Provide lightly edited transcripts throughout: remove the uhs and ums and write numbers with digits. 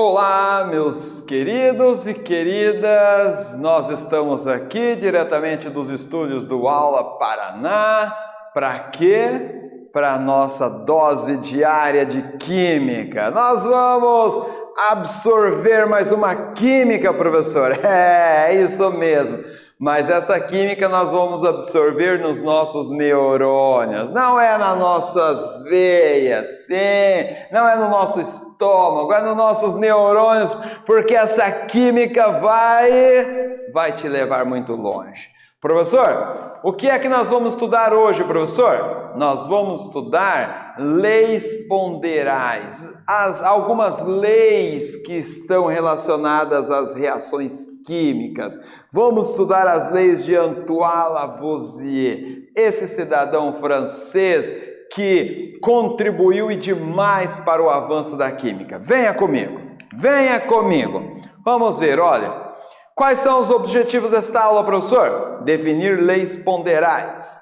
Olá, meus queridos e queridas, nós estamos aqui diretamente dos estúdios do Aula Paraná. Para quê? Para a nossa dose diária de química. Nós vamos absorver mais uma química, professor. É isso mesmo. Mas essa química nós vamos absorver nos nossos neurônios, não é nas nossas veias, sim, não é no nosso estômago, é nos nossos neurônios, porque essa química vai te levar muito longe. Professor, o que é que nós vamos estudar hoje, professor? Nós vamos estudar leis ponderais, algumas leis que estão relacionadas às reações químicas. Vamos estudar as leis de Antoine Lavoisier, esse cidadão francês que contribuiu e demais para o avanço da química. Venha comigo, venha comigo. Vamos ver, olha. Quais são os objetivos desta aula, professor? Definir leis ponderais.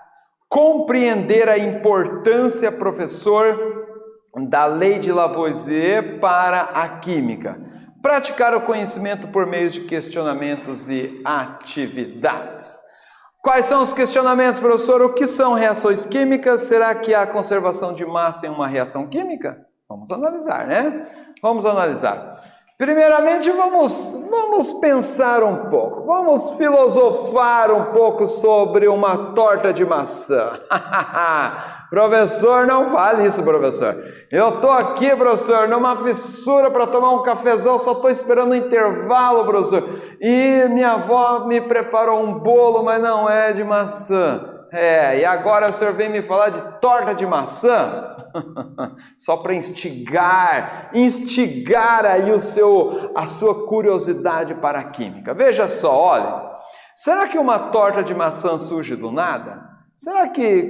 Compreender a importância, professor, da lei de Lavoisier para a química. Praticar o conhecimento por meio de questionamentos e atividades. Quais são os questionamentos, professor? O que são reações químicas? Será que há conservação de massa em uma reação química? Vamos analisar, né? Vamos analisar. Primeiramente, vamos pensar um pouco, vamos filosofar um pouco sobre uma torta de maçã. Professor, não fale isso, professor. Eu estou aqui, professor, numa fissura para tomar um cafezão, só estou esperando um intervalo, professor. E minha avó me preparou um bolo, mas não é de maçã. E agora o senhor vem me falar de torta de maçã? Só para instigar aí a sua curiosidade para a química. Veja só, olha, será que uma torta de maçã surge do nada?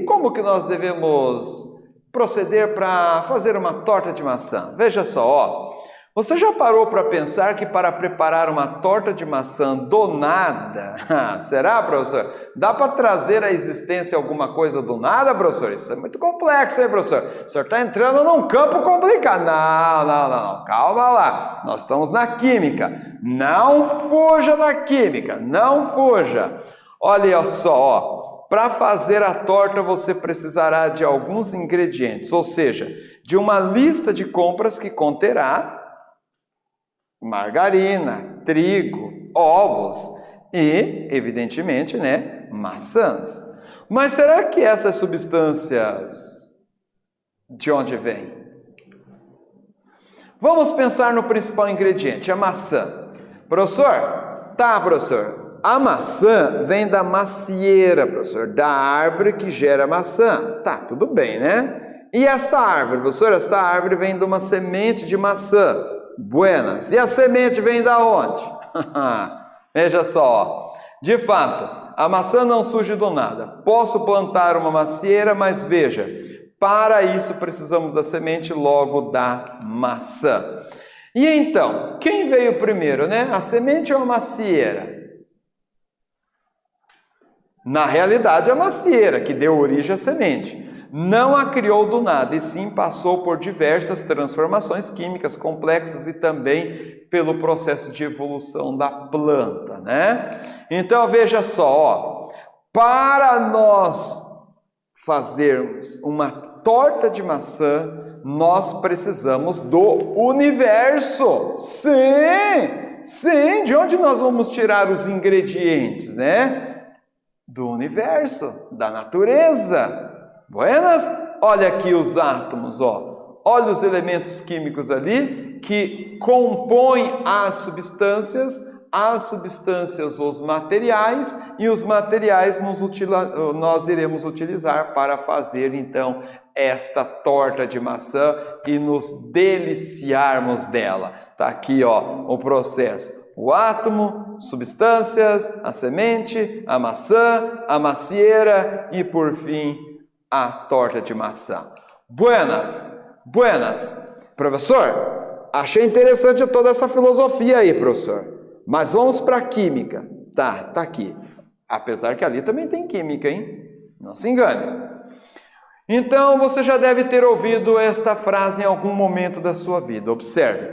Como que nós devemos proceder para fazer uma torta de maçã? Veja só, ó. Você já parou para pensar que para preparar uma torta de maçã do nada, será, professor? Dá para trazer à existência alguma coisa do nada, professor? Isso é muito complexo, hein, professor? O senhor está entrando num campo complicado. Não, calma lá. Nós estamos na química. Não fuja da química, não fuja. Olha só, ó. Para fazer a torta você precisará de alguns ingredientes, ou seja, de uma lista de compras que conterá margarina, trigo, ovos e, evidentemente, maçãs. Mas será que essas substâncias de onde vêm? Vamos pensar no principal ingrediente, a maçã. Professor, a maçã vem da macieira, professor, da árvore que gera maçã. Tá, tudo bem, né? E esta árvore, professor, esta árvore vem de uma semente de maçã. Buenas. E a semente vem da onde? Veja só, de fato, a maçã não surge do nada. Posso plantar uma macieira, mas veja, para isso precisamos da semente, logo da maçã. E então, quem veio primeiro, né? A semente ou a macieira? Na realidade, a macieira, que deu origem à semente. Não a criou do nada, e sim passou por diversas transformações químicas complexas e também pelo processo de evolução da planta, né? Então, veja só, ó, para nós fazermos uma torta de maçã, nós precisamos do universo. Sim, de onde nós vamos tirar os ingredientes, né? Do universo, da natureza. Buenas? Olha aqui os átomos, ó. Olha os elementos químicos ali que compõem as substâncias os materiais, e os materiais nós iremos utilizar para fazer então esta torta de maçã e nos deliciarmos dela. Tá aqui, ó, o processo. O átomo, substâncias, a semente, a maçã, a macieira e por fim a torta de maçã. Buenas. Professor, achei interessante toda essa filosofia aí, professor. Mas vamos para a química. Tá aqui. Apesar que ali também tem química, hein? Não se engane. Então, você já deve ter ouvido esta frase em algum momento da sua vida. Observe.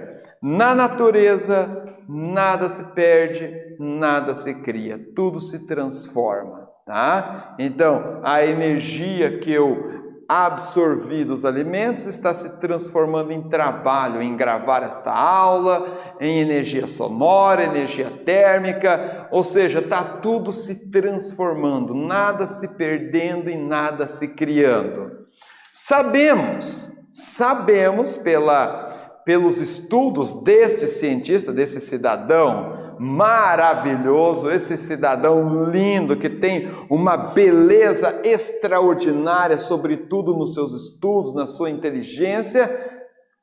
Na natureza, nada se perde, nada se cria, tudo se transforma, tá? Então, a energia que eu absorvi dos alimentos está se transformando em trabalho, em gravar esta aula, em energia sonora, energia térmica, ou seja, está tudo se transformando, nada se perdendo e nada se criando. Sabemos pelos estudos deste cientista, desse cidadão maravilhoso, esse cidadão lindo que tem uma beleza extraordinária, sobretudo nos seus estudos, na sua inteligência,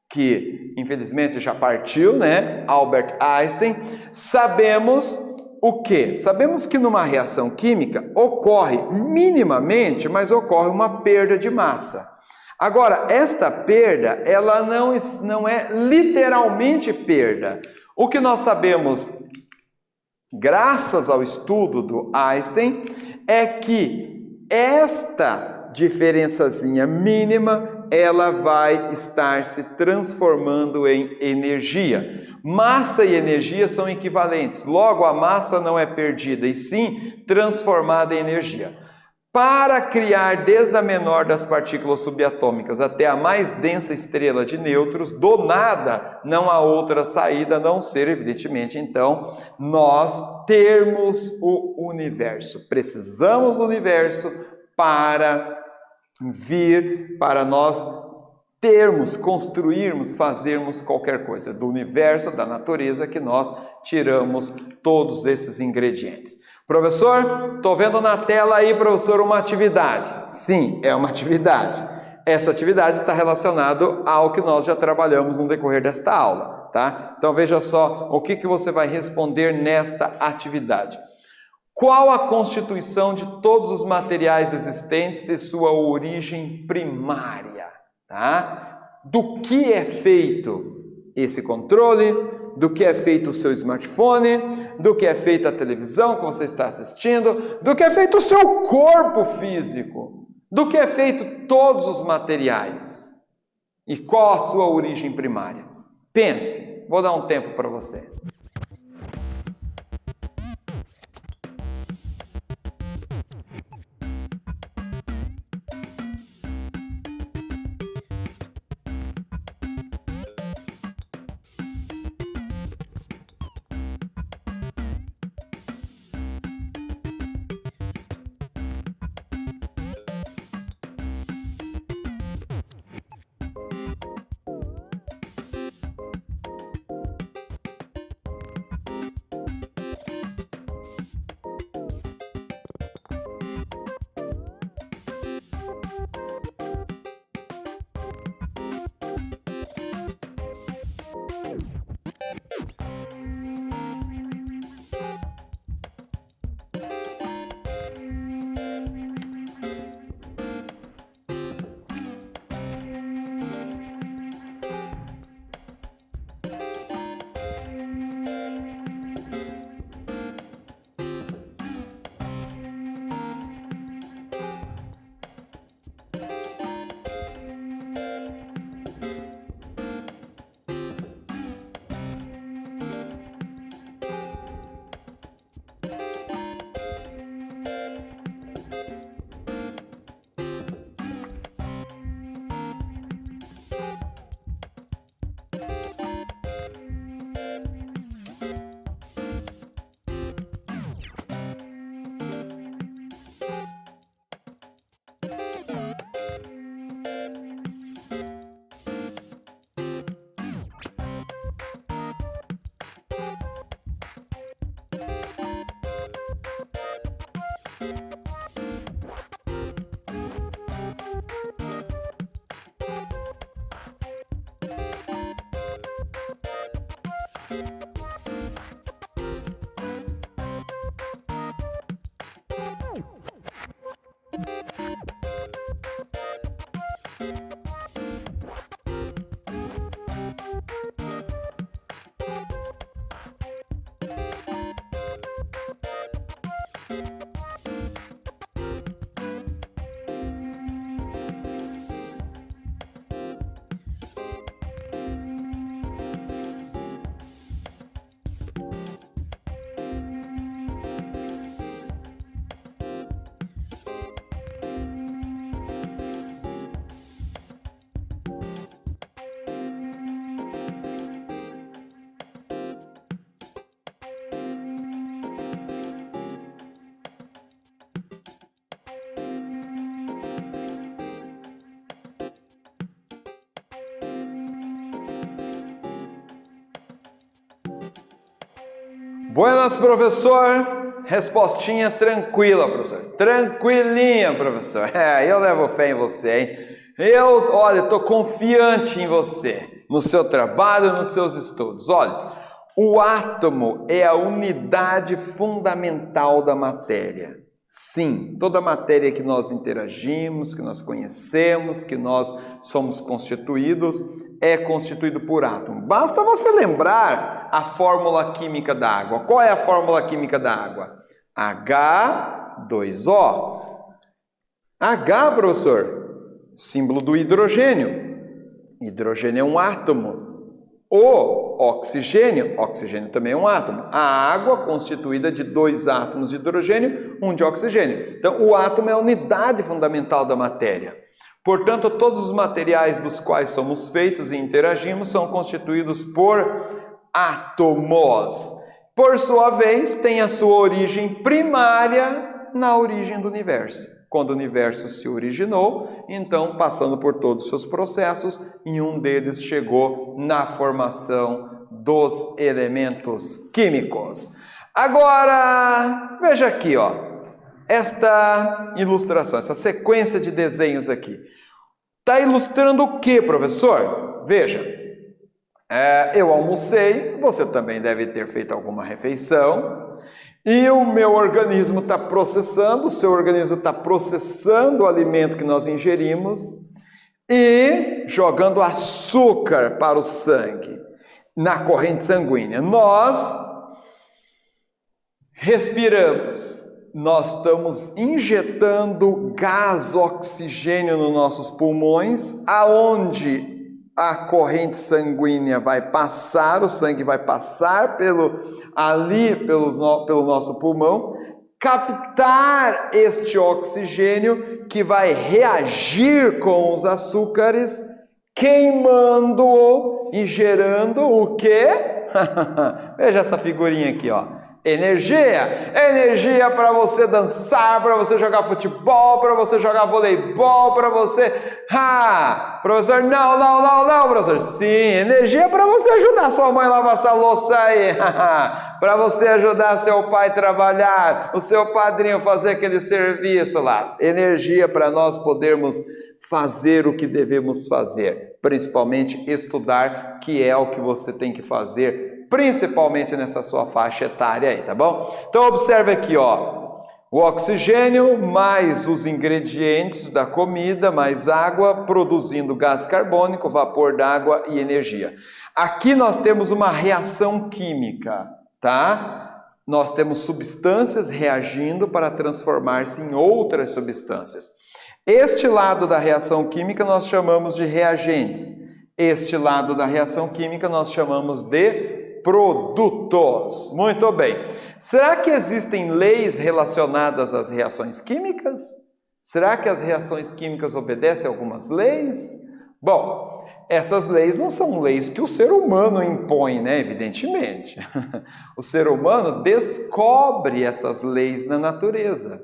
que infelizmente já partiu, né? Albert Einstein. Sabemos o quê? Sabemos que numa reação química ocorre minimamente, mas ocorre uma perda de massa. Agora, esta perda, ela não é literalmente perda. O que nós sabemos, graças ao estudo do Einstein, é que esta diferençazinha mínima, ela vai estar se transformando em energia. Massa e energia são equivalentes, logo a massa não é perdida, e sim transformada em energia. Para criar desde a menor das partículas subatômicas até a mais densa estrela de nêutrons, do nada não há outra saída a não ser, evidentemente, então, nós termos o universo. Precisamos do universo para nós termos, construirmos, fazermos qualquer coisa. Do universo, da natureza, que nós tiramos todos esses ingredientes. Professor, estou vendo na tela aí, professor, uma atividade. Sim, é uma atividade. Essa atividade está relacionada ao que nós já trabalhamos no decorrer desta aula, tá? Então veja só o que você vai responder nesta atividade. Qual a constituição de todos os materiais existentes e sua origem primária, tá? Do que é feito esse controle? Do que é feito o seu smartphone, do que é feita a televisão que você está assistindo, do que é feito o seu corpo físico, do que é feito todos os materiais e qual a sua origem primária. Pense, vou dar um tempo para você. Buenas, professor. Respostinha tranquila, professor. Tranquilinha, professor. Eu levo fé em você, hein? Olha, estou confiante em você, no seu trabalho, nos seus estudos. Olha, o átomo é a unidade fundamental da matéria. Sim, toda a matéria que nós interagimos, que nós conhecemos, que nós somos constituídos, é constituído por átomo. Basta você lembrar a fórmula química da água. Qual é a fórmula química da água? H2O. H, professor, símbolo do hidrogênio. Hidrogênio é um átomo. O oxigênio também é um átomo. A água constituída de 2 átomos de hidrogênio, 1 de oxigênio. Então, o átomo é a unidade fundamental da matéria. Portanto, todos os materiais dos quais somos feitos e interagimos são constituídos por átomos. Por sua vez, tem a sua origem primária na origem do universo. Quando o universo se originou, então, passando por todos os seus processos, e um deles chegou na formação dos elementos químicos. Agora, veja aqui, ó, esta ilustração, essa sequência de desenhos aqui. Está ilustrando o que, professor? Veja, eu almocei, você também deve ter feito alguma refeição, e o meu organismo está processando, o seu organismo está processando o alimento que nós ingerimos e jogando açúcar para o sangue, na corrente sanguínea. Nós respiramos, nós estamos injetando gás oxigênio nos nossos pulmões, aonde a corrente sanguínea vai passar, o sangue vai passar pelo nosso pulmão, captar este oxigênio que vai reagir com os açúcares, queimando-o e gerando o quê? Veja essa figurinha aqui, ó. Energia! Energia para você dançar, para você jogar futebol, para você jogar voleibol, para você... Professor, não, professor. Sim, energia para você ajudar sua mãe a lavar essa louça aí. Para você ajudar seu pai a trabalhar, o seu padrinho fazer aquele serviço lá. Energia para nós podermos fazer o que devemos fazer. Principalmente estudar, que é o que você tem que fazer, principalmente nessa sua faixa etária aí, tá bom? Então observe aqui, ó, o oxigênio mais os ingredientes da comida, mais água, produzindo gás carbônico, vapor d'água e energia. Aqui nós temos uma reação química, tá? Nós temos substâncias reagindo para transformar-se em outras substâncias. Este lado da reação química nós chamamos de reagentes. Este lado da reação química nós chamamos de produtos. Muito bem. Será que existem leis relacionadas às reações químicas? Será que as reações químicas obedecem a algumas leis? Bom, essas leis não são leis que o ser humano impõe, né? Evidentemente. O ser humano descobre essas leis na natureza.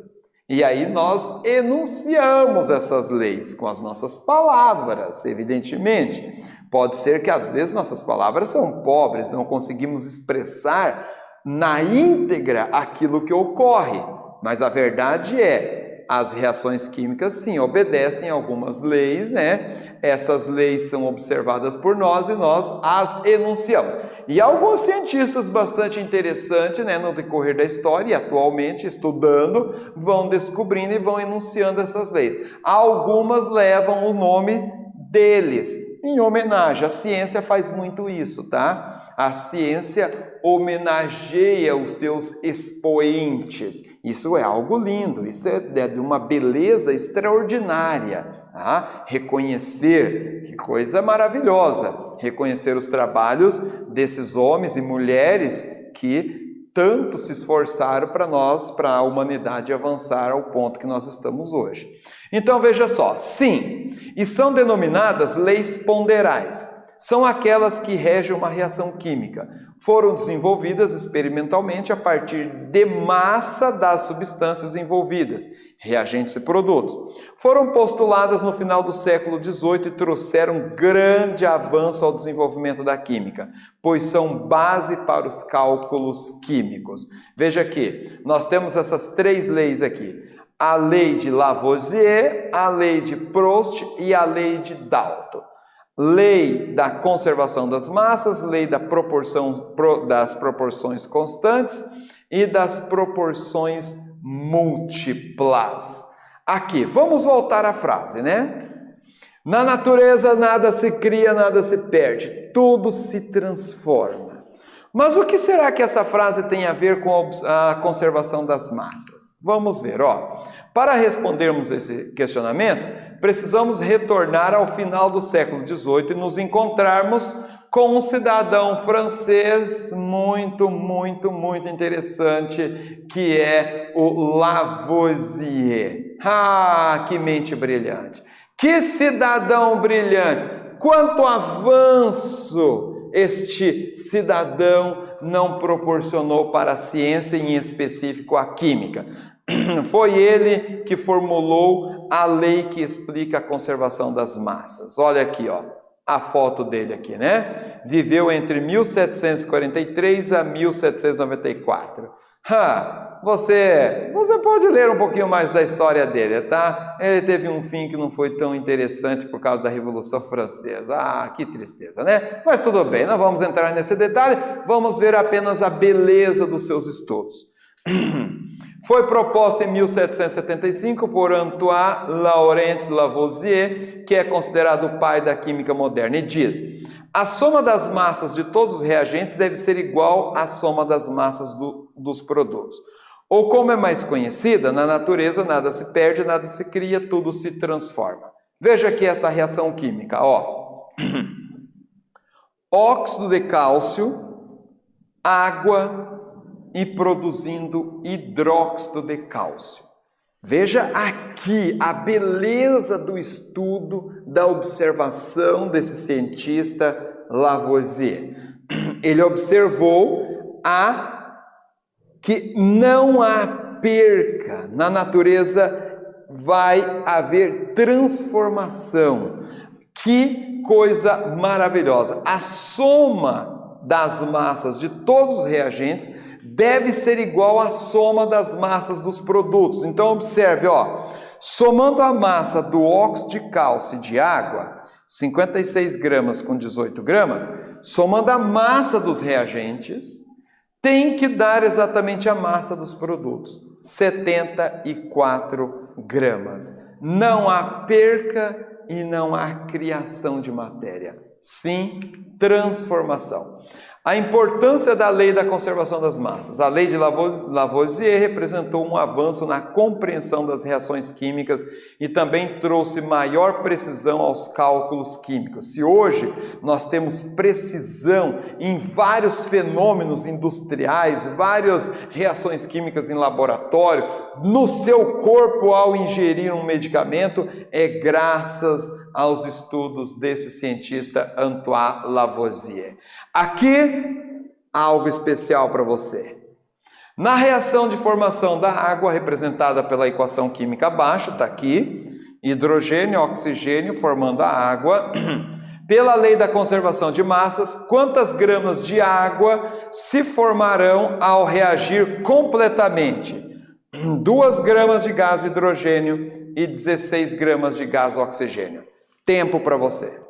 E aí nós enunciamos essas leis com as nossas palavras, evidentemente. Pode ser que às vezes nossas palavras são pobres, não conseguimos expressar na íntegra aquilo que ocorre. Mas a verdade é, as reações químicas sim obedecem a algumas leis, né? Essas leis são observadas por nós e nós as enunciamos. E alguns cientistas bastante interessantes, né, no decorrer da história e atualmente estudando, vão descobrindo e vão enunciando essas leis. Algumas levam o nome deles, em homenagem. A ciência faz muito isso, tá? A ciência homenageia os seus expoentes. Isso é algo lindo, isso é de uma beleza extraordinária. Tá? Reconhecer, que coisa maravilhosa, reconhecer os trabalhos desses homens e mulheres que tanto se esforçaram para nós, para a humanidade avançar ao ponto que nós estamos hoje. Então veja só, sim, e são denominadas leis ponderais. São aquelas que regem uma reação química. foram desenvolvidas experimentalmente a partir de massa das substâncias envolvidas, reagentes e produtos. Foram postuladas no final do século XVIII e trouxeram grande avanço ao desenvolvimento da química, pois são base para os cálculos químicos. Veja aqui, nós temos essas três leis aqui. A lei de Lavoisier, a lei de Proust e a lei de Dalton. Lei da conservação das massas, lei das proporções constantes e das proporções múltiplas. Aqui, vamos voltar à frase, né? Na natureza nada se cria, nada se perde, tudo se transforma. Mas o que será que essa frase tem a ver com a conservação das massas? Vamos ver, ó. Para respondermos esse questionamento, precisamos retornar ao final do século XVIII e nos encontrarmos com um cidadão francês muito interessante, que é o Lavoisier. Ah, que mente brilhante! Que cidadão brilhante! Quanto avanço este cidadão não proporcionou para a ciência, em específico a química. Foi ele que formulou a lei que explica a conservação das massas. Olha aqui, ó, a foto dele aqui, né? Viveu entre 1743 a 1794. Você pode ler um pouquinho mais da história dele, tá? Ele teve um fim que não foi tão interessante por causa da Revolução Francesa. Ah, que tristeza, né? Mas tudo bem, não vamos entrar nesse detalhe, vamos ver apenas a beleza dos seus estudos. Foi proposta em 1775 por Antoine Laurent Lavoisier, que é considerado o pai da química moderna, e diz: a soma das massas de todos os reagentes deve ser igual à soma das massas dos produtos. Ou, como é mais conhecida, na natureza nada se perde, nada se cria, tudo se transforma. Veja aqui esta reação química, ó. Óxido de cálcio, água e produzindo hidróxido de cálcio. Veja aqui a beleza do estudo, da observação desse cientista Lavoisier. Ele observou que não há perca. Na natureza vai haver transformação. Que coisa maravilhosa! A soma das massas de todos os reagentes deve ser igual à soma das massas dos produtos. Então observe, ó, somando a massa do óxido de cálcio e de água, 56 gramas com 18 gramas, somando a massa dos reagentes, tem que dar exatamente a massa dos produtos, 74 gramas. Não há perca e não há criação de matéria, sim transformação. A importância da lei da conservação das massas. A lei de Lavoisier representou um avanço na compreensão das reações químicas e também trouxe maior precisão aos cálculos químicos. Se hoje nós temos precisão em vários fenômenos industriais, várias reações químicas em laboratório, no seu corpo ao ingerir um medicamento, é graças aos estudos desse cientista Antoine Lavoisier. Aqui, algo especial para você. Na reação de formação da água, representada pela equação química abaixo, está aqui, hidrogênio e oxigênio formando a água. Pela lei da conservação de massas, quantas gramas de água se formarão ao reagir completamente? 2 gramas de gás hidrogênio e 16 gramas de gás oxigênio. Tempo para você.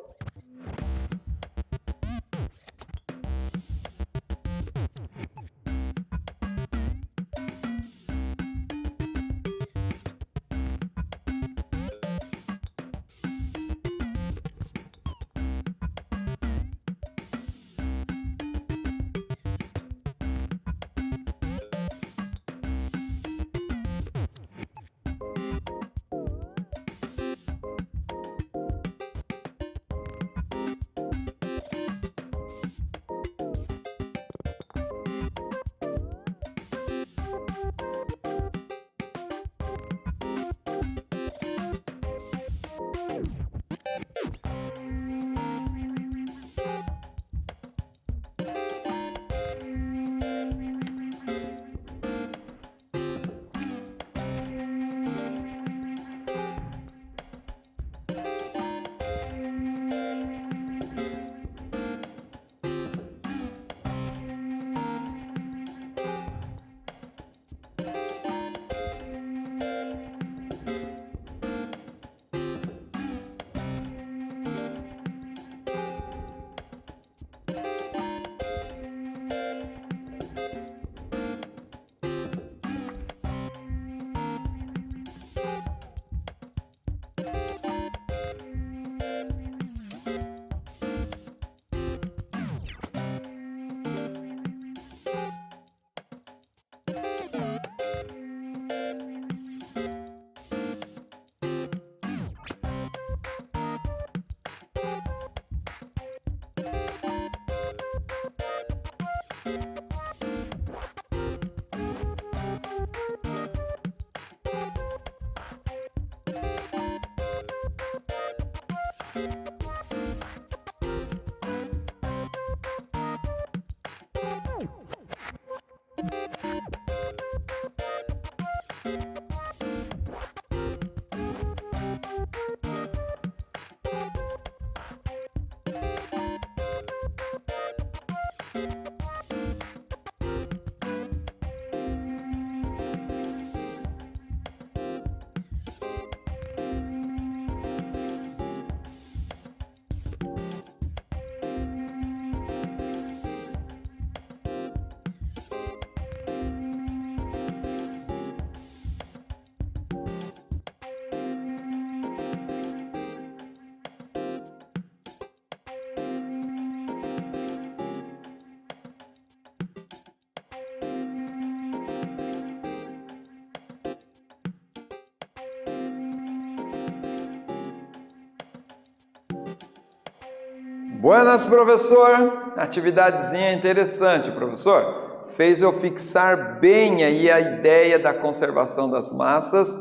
Buenas, professor. Atividadezinha interessante, professor. Fez eu fixar bem aí a ideia da conservação das massas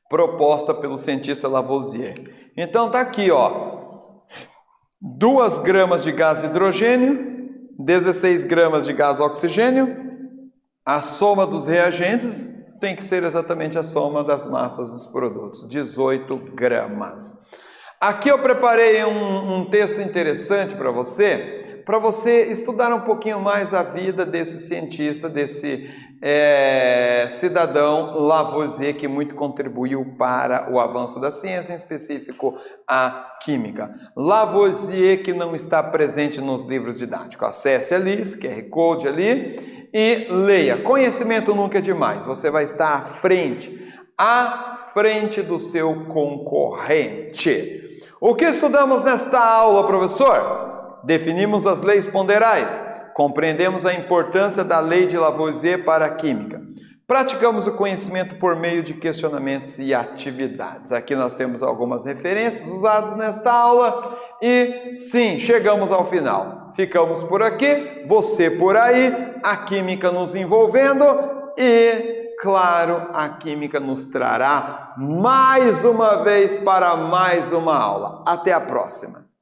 proposta pelo cientista Lavoisier. Então tá aqui, ó. 2 gramas de gás hidrogênio, 16 gramas de gás oxigênio. A soma dos reagentes tem que ser exatamente a soma das massas dos produtos, 18 gramas. Aqui eu preparei um texto interessante para você estudar um pouquinho mais a vida desse cientista, desse cidadão Lavoisier, que muito contribuiu para o avanço da ciência, em específico a química. Lavoisier, que não está presente nos livros didáticos. Acesse ali, esse QR Code ali, e leia. Conhecimento nunca é demais. Você vai estar à frente do seu concorrente. O que estudamos nesta aula, professor? Definimos as leis ponderais. Compreendemos a importância da lei de Lavoisier para a química. Praticamos o conhecimento por meio de questionamentos e atividades. Aqui nós temos algumas referências usadas nesta aula e sim, chegamos ao final. Ficamos por aqui, você por aí, a química nos envolvendo e, claro, a química nos trará mais uma vez para mais uma aula. Até a próxima!